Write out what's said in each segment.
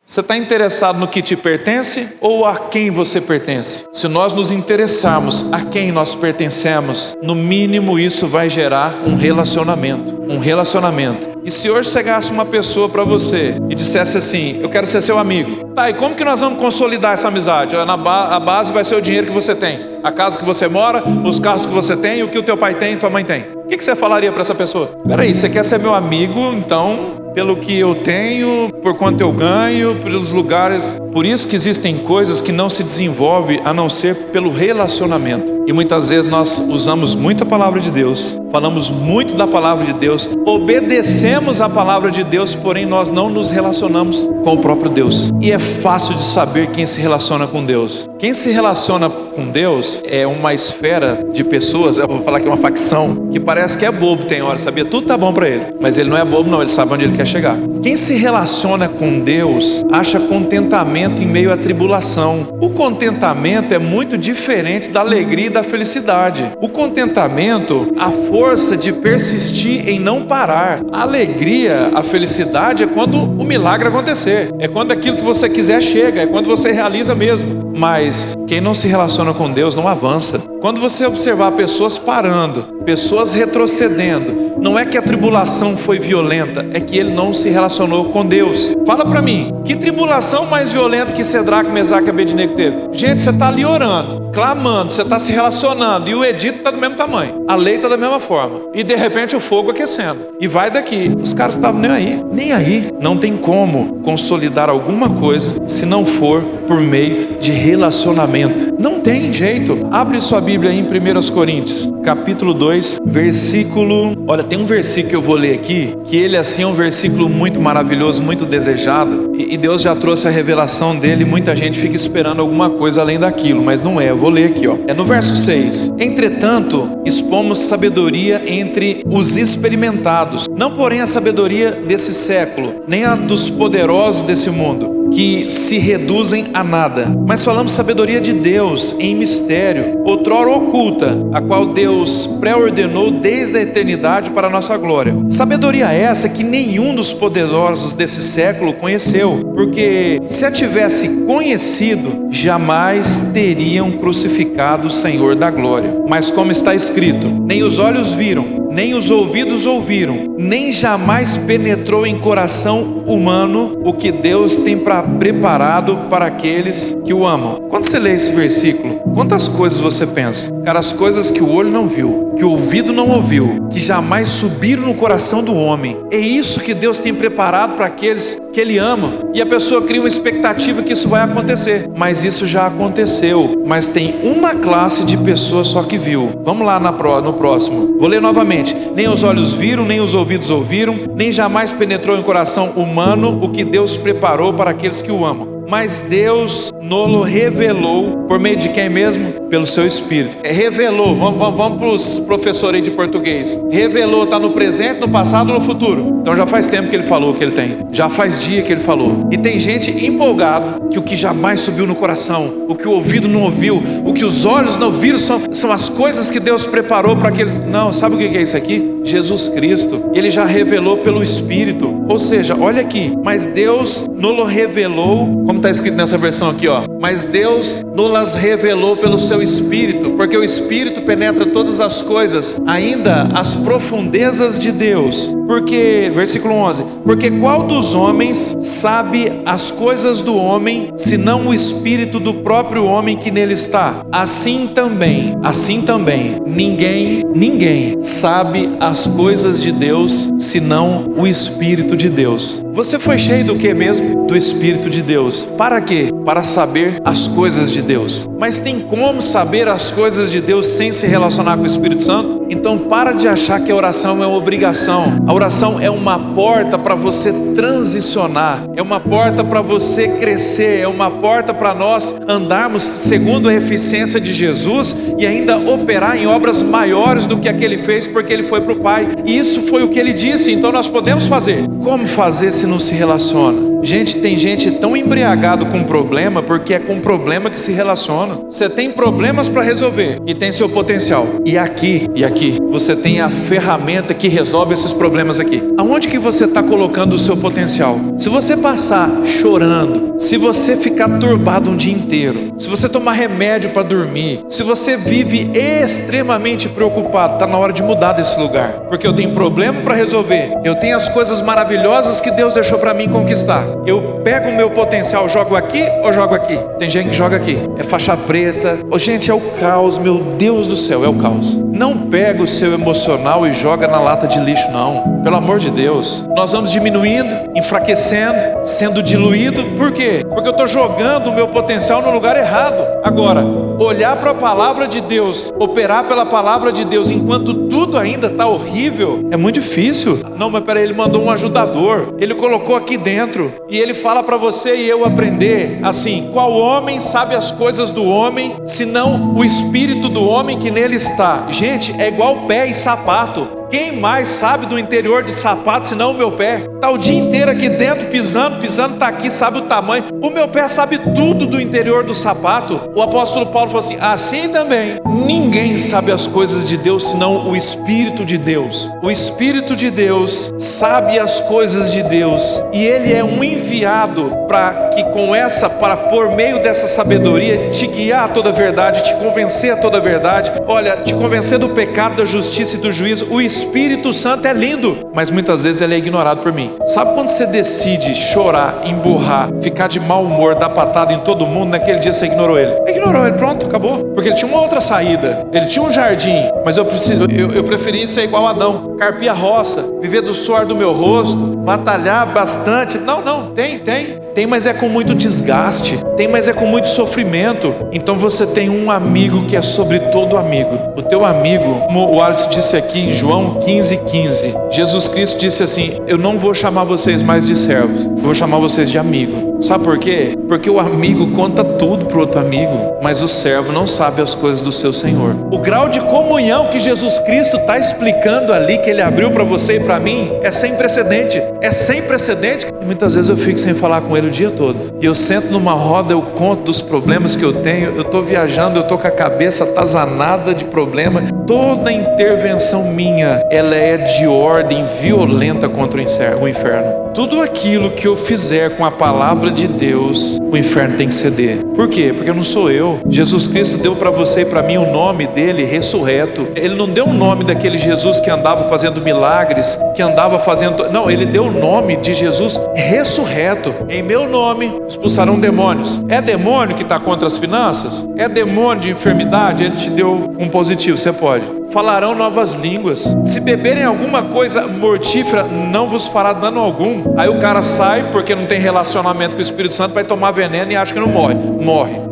Você está interessado no que te pertence ou a quem você pertence? Se nós nos interessarmos a quem nós pertencemos, no mínimo isso vai gerar um relacionamento. E se hoje chegasse uma pessoa para você e dissesse assim: eu quero ser seu amigo. Tá, e como que nós vamos consolidar essa amizade? A base vai ser o dinheiro que você tem, a casa que você mora, os carros que você tem, o que o teu pai tem e tua mãe tem. O que você falaria para essa pessoa? Peraí, você quer ser meu amigo, então, pelo que eu tenho, por quanto eu ganho, pelos lugares. Por isso que existem coisas que não se desenvolvem a não ser pelo relacionamento. E muitas vezes nós usamos muita palavra de Deus, falamos muito da palavra de Deus, obedecemos a palavra de Deus, porém nós não nos relacionamos com o próprio Deus. E é fácil de saber quem se relaciona com Deus. Quem se relaciona com Deus é uma esfera de pessoas, eu vou falar que é uma facção, que parece que é bobo, tem hora, sabia? Tudo tá bom para ele, mas ele não é bobo não, ele sabe onde ele quer chegar. Quem se relaciona com Deus acha contentamento em meio à tribulação. O contentamento é muito diferente da alegria e da felicidade. O contentamento, a força de persistir em não parar. A alegria, a felicidade é quando o milagre acontecer, é quando aquilo que você quiser chega, é quando você realiza mesmo. Mas quem não se relaciona com Deus não avança. Quando você observar pessoas parando, pessoas retrocedendo, não é que a tribulação foi violenta, é que ele não se relacionou com Deus. Fala pra mim, que tribulação mais violenta que Cedraque, Mesaque e Abednego teve? Gente, você está ali orando, clamando, você está se relacionando, e o edito está do mesmo tamanho, a lei está da mesma forma, e de repente o fogo aquecendo, e vai daqui. Os caras estavam nem aí. Não tem como consolidar alguma coisa se não for por meio de relacionamento. Não tem jeito. Abre sua Bíblia aí em 1 Coríntios, capítulo 2, versículo... Olha, tem um versículo que eu vou ler aqui, que ele assim é um versículo muito maravilhoso, muito desejado, e Deus já trouxe a revelação dele, e muita gente fica esperando alguma coisa além daquilo, mas não é. Eu vou ler aqui, ó. É no verso 6. Entretanto, expomos sabedoria entre os experimentados, não porém a sabedoria desse século, nem a dos poderosos desse mundo, que se reduzem a nada, mas falamos sabedoria de Deus em mistério, outrora oculta, a qual Deus pré-ordenou desde a eternidade para a nossa glória. Sabedoria essa que nenhum dos poderosos desse século conheceu, porque se a tivesse conhecido, jamais teriam crucificado o Senhor da glória. Mas como está escrito: nem os olhos viram, nem os ouvidos ouviram, nem jamais penetrou em coração humano o que Deus tem preparado para aqueles que o amam. Quando você lê esse versículo, quantas coisas você pensa? Cara, as coisas que o olho não viu, que o ouvido não ouviu, que jamais subiram no coração do homem. É isso que Deus tem preparado para aqueles que Ele ama. E a pessoa cria uma expectativa que isso vai acontecer, mas isso já aconteceu. Mas tem uma classe de pessoas só que viu. Vamos lá no próximo. Vou ler novamente. Nem os olhos viram, nem os ouvidos ouviram, nem jamais penetrou em coração humano o que Deus preparou para aqueles que o amam. Mas Deus nos revelou por meio de quem mesmo? Pelo seu Espírito. Revelou, vamos para os professores aí de português. Revelou, está no presente, no passado ou no futuro? Então já faz tempo que ele falou o que ele tem. Já faz dia que ele falou. E tem gente empolgada que o que jamais subiu no coração, o que o ouvido não ouviu, o que os olhos não viram, são as coisas que Deus preparou para aqueles... Não, sabe o que é isso aqui? Jesus Cristo. Ele já revelou pelo Espírito. Ou seja, olha aqui. Mas Deus nos revelou, como está escrito nessa versão aqui, ó. Mas Deus nos revelou pelo seu Espírito, porque o Espírito penetra todas as coisas, ainda as profundezas de Deus. Porque, versículo 11, porque qual dos homens sabe as coisas do homem, senão o Espírito do próprio homem que nele está? Assim também, ninguém sabe as coisas de Deus, senão o Espírito de Deus. Você foi cheio do que mesmo? Do Espírito de Deus. Para quê? Para saber as coisas de Deus. Mas tem como saber as coisas de Deus sem se relacionar com o Espírito Santo? Então para de achar que a oração é uma obrigação. A oração é uma porta para você transicionar, é uma porta para você crescer, é uma porta para nós andarmos segundo a eficiência de Jesus e ainda operar em obras maiores do que aquele fez, porque ele foi para o Pai. E isso foi o que ele disse, então nós podemos fazer. Como fazer se não se relaciona? Gente, tem gente tão embriagado com problema porque é com problema que se relaciona. Você tem problemas para resolver e tem seu potencial. E aqui, você tem a ferramenta que resolve esses problemas aqui. Aonde que você está colocando o seu potencial? Se você passar chorando, se você ficar turbado um dia inteiro, se você tomar remédio para dormir, se você vive extremamente preocupado, está na hora de mudar desse lugar. Porque eu tenho problema para resolver. Eu tenho as coisas maravilhosas que Deus deixou para mim conquistar. Eu pego o meu potencial, jogo aqui ou jogo aqui? Tem gente que joga aqui. É faixa preta. Oh, gente, é o caos, meu Deus do céu, é o caos. Não pega o seu emocional e joga na lata de lixo, não. Pelo amor de Deus. Nós vamos diminuindo, enfraquecendo, sendo diluído. Por quê? Porque eu estou jogando o meu potencial no lugar errado. Agora, olhar para a palavra de Deus, operar pela palavra de Deus enquanto tudo ainda está horrível, é muito difícil. Não, mas peraí, ele mandou um ajudador, ele colocou aqui dentro e ele fala para você e eu aprender assim: qual homem sabe as coisas do homem, senão o espírito do homem que nele está? Gente, é igual pé e sapato. Quem mais sabe do interior de sapato senão o meu pé? Está o dia inteiro aqui dentro pisando, está aqui, sabe o tamanho. O meu pé sabe tudo do interior do sapato. O apóstolo Paulo falou assim: assim também, ninguém sabe as coisas de Deus senão o Espírito de Deus. O Espírito de Deus sabe as coisas de Deus e ele é um enviado para que para por meio dessa sabedoria te guiar a toda a verdade, te convencer a toda a verdade. Olha, te convencer do pecado, da justiça e do juízo. O Espírito Santo é lindo, mas muitas vezes ele é ignorado por mim. Sabe quando você decide chorar, emburrar, ficar de mau humor, dar patada em todo mundo? Naquele dia você ignorou ele. Pronto, acabou. Porque ele tinha uma outra saída, ele tinha um jardim, mas eu preferi ser igual a Adão, carpir a roça, viver do suor do meu rosto, batalhar bastante. Não, tem, mas é com muito desgaste, tem, mas é com muito sofrimento. Então você tem um amigo que é sobre todo amigo. O teu amigo, como o Alisson disse aqui em João 15:15, Jesus Cristo disse assim: eu não vou chamar vocês mais de servos, eu vou chamar vocês de amigo. Sabe por quê? Porque o amigo conta tudo para o outro amigo, mas o servo não sabe as coisas do seu Senhor. O grau de comunhão que Jesus Cristo está explicando ali, que ele abriu para você e para mim, é sem precedente. E muitas vezes eu fico sem falar com ele o dia todo, e eu sento numa roda, eu conto dos problemas que eu tenho, eu estou viajando, eu estou com a cabeça atazanada de problema. Toda intervenção minha, ela é de ordem violenta contra o inferno. Tudo aquilo que eu fizer com a palavra de Deus, o inferno tem que ceder. Por quê? Porque não sou eu. Jesus Cristo deu para você e para mim o nome dele, ressurreto. Ele não deu o nome daquele Jesus que andava fazendo milagres, não, ele deu o nome de Jesus ressurreto. Em meu nome expulsarão demônios. É demônio que está contra as finanças? É demônio de enfermidade? Ele te deu um positivo, você pode. Falarão novas línguas. Se beberem alguma coisa mortífera, não vos fará dano algum. Aí o cara sai, porque não tem relacionamento com o Espírito Santo, vai tomar veneno e acha que não morre.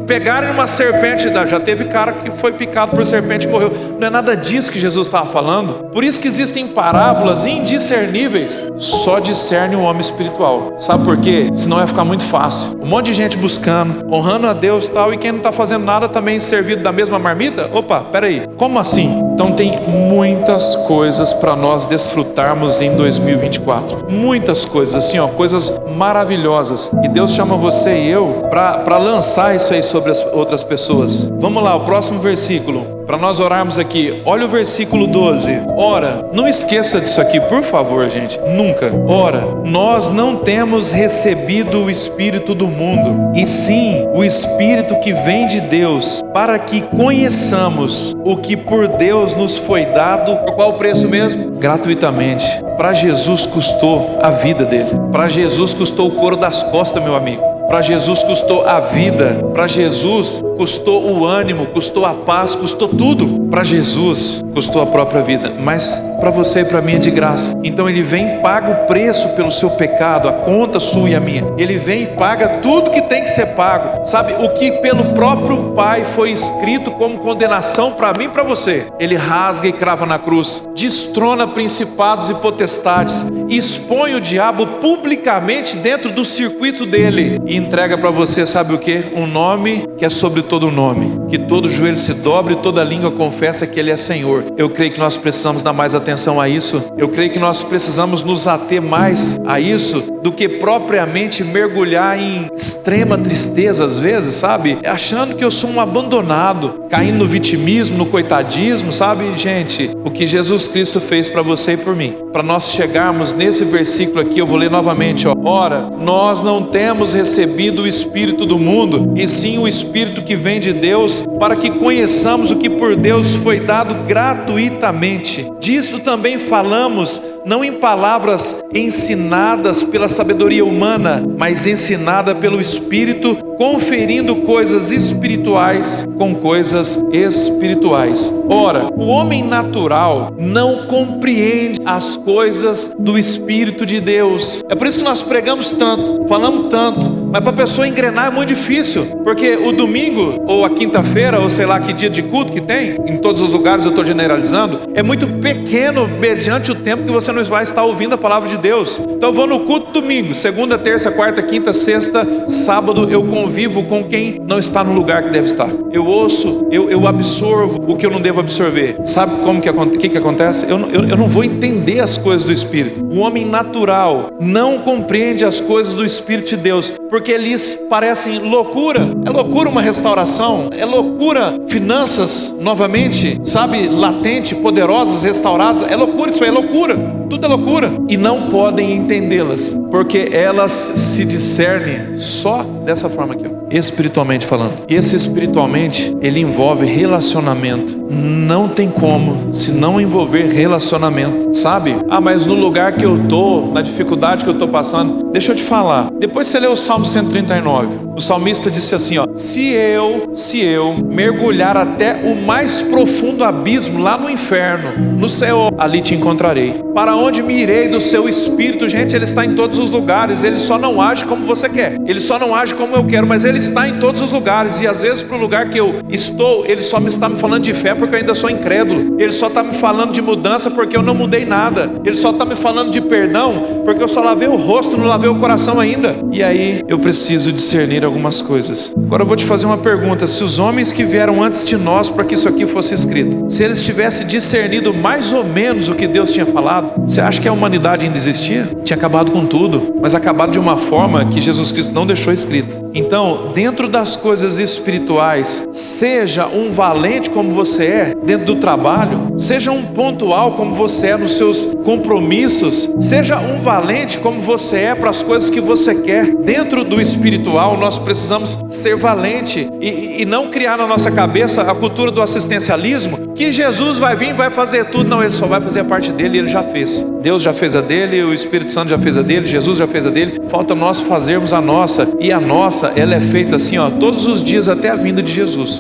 Pegarem uma serpente, já teve cara que foi picado por serpente e morreu. Não é nada disso que Jesus estava falando. Por isso que existem parábolas indiscerníveis. Só discerne o homem espiritual. Sabe por quê? Senão vai ficar muito fácil. Um monte de gente buscando, honrando a Deus e tal, e quem não está fazendo nada também servido da mesma marmita? Opa, peraí, como assim? Então tem muitas coisas para nós desfrutarmos em 2024. Muitas coisas, assim, coisas maravilhosas. E Deus chama você e eu para lançar isso aí sobre as outras pessoas. Vamos lá, o próximo versículo, para nós orarmos aqui. Olha o versículo 12. Ora, não esqueça disso aqui, por favor, gente. Nunca. Ora, nós não temos recebido o Espírito do mundo, e sim o Espírito que vem de Deus, para que conheçamos o que por Deus nos foi dado. Por qual preço mesmo? Gratuitamente. Para Jesus custou a vida dele. Para Jesus custou o couro das costas, meu amigo. Para Jesus custou a vida. Para Jesus custou o ânimo, custou a paz, custou tudo. Para Jesus custou a própria vida. Mas para você e para mim é de graça. Então ele vem e paga o preço pelo seu pecado, a conta sua e a minha. Ele vem e paga tudo que tem que ser pago. Sabe, o que pelo próprio Pai foi escrito como condenação para mim e para você, ele rasga e crava na cruz. Destrona principados e potestades. Expõe o diabo publicamente dentro do circuito dele. E entrega para você, sabe o que? Um nome que é sobre todo nome. Que todo joelho se dobre e toda língua confesse confessa que Ele é Senhor. Eu creio que nós precisamos dar mais atenção a isso. Eu creio que nós precisamos nos ater mais a isso do que propriamente mergulhar em extrema tristeza às vezes, sabe? Achando que eu sou um abandonado, caindo no vitimismo, no coitadismo, sabe? Gente, o que Jesus Cristo fez para você e por mim, para nós chegarmos nesse versículo aqui, eu vou ler novamente, ó. Ora, nós não temos recebido o Espírito do mundo, e sim o Espírito que vem de Deus, para que conheçamos o que por Deus foi dado gratuitamente. Disso também falamos, não em palavras ensinadas pela sabedoria humana, mas ensinada pelo Espírito, conferindo coisas espirituais com coisas espirituais. Ora, o homem natural não compreende as coisas do Espírito de Deus. É por isso que nós pregamos tanto, falamos tanto, mas para a pessoa engrenar é muito difícil, porque o domingo, ou a quinta-feira, ou sei lá que dia de culto que tem, em todos os lugares eu estou generalizando, é muito pequeno mediante o tempo que você não vai estar ouvindo a palavra de Deus. Então eu vou no culto domingo, segunda, terça, quarta, quinta, sexta, sábado eu convivo com quem não está no lugar que deve estar. Eu ouço, eu absorvo o que eu não devo absorver. Sabe como que acontece? Eu não vou entender as coisas do Espírito. O homem natural não compreende as coisas do Espírito de Deus, porque eles parecem loucura. É loucura uma restauração, é loucura finanças novamente, sabe, latente, poderosas, restauradas. É loucura, isso aí é loucura, tudo é loucura. E não podem entendê-las, porque elas se discernem só dessa forma aqui, ó, espiritualmente falando. E esse espiritualmente, ele envolve relacionamento. Não tem como se não envolver relacionamento, sabe? Ah, mas no lugar que eu tô, na dificuldade que eu tô passando, deixa eu te falar. Depois você lê o Salmo 139. O salmista disse assim, ó: se eu mergulhar até o mais profundo abismo, lá no inferno, no céu, ali te encontrarei. Para onde me irei do seu Espírito? Gente, Ele está em todos os lugares. Ele só não age como você quer, Ele só não age como eu quero, mas Ele está em todos os lugares. E às vezes para o lugar que eu estou, Ele só está me falando de fé porque eu ainda sou incrédulo. Ele só está me falando de mudança porque eu não mudei nada. Ele só está me falando de perdão porque eu só lavei o rosto, não lavei o coração ainda. E aí eu preciso discernir algumas coisas. Agora eu vou te fazer uma pergunta: se os homens que vieram antes de nós para que isso aqui fosse escrito, se eles tivessem discernido mais ou menos o que Deus tinha falado, você acha que a humanidade ainda existia? Tinha acabado com tudo, mas acabado de uma forma que Jesus Cristo não deixou escrita. Então, dentro das coisas espirituais, seja um valente como você é dentro do trabalho, seja um pontual como você é nos seus compromissos, seja um valente como você é para as coisas que você quer. Dentro do espiritual, nós precisamos ser valente e não criar na nossa cabeça a cultura do assistencialismo, que Jesus vai vir e vai fazer tudo. Não, Ele só vai fazer a parte dele, e Ele já fez. Deus já fez a dele, o Espírito Santo já fez a dele, Jesus já fez a dele. Falta nós fazermos a nossa, e a nossa, ela é feita assim, ó, todos os dias até a vinda de Jesus.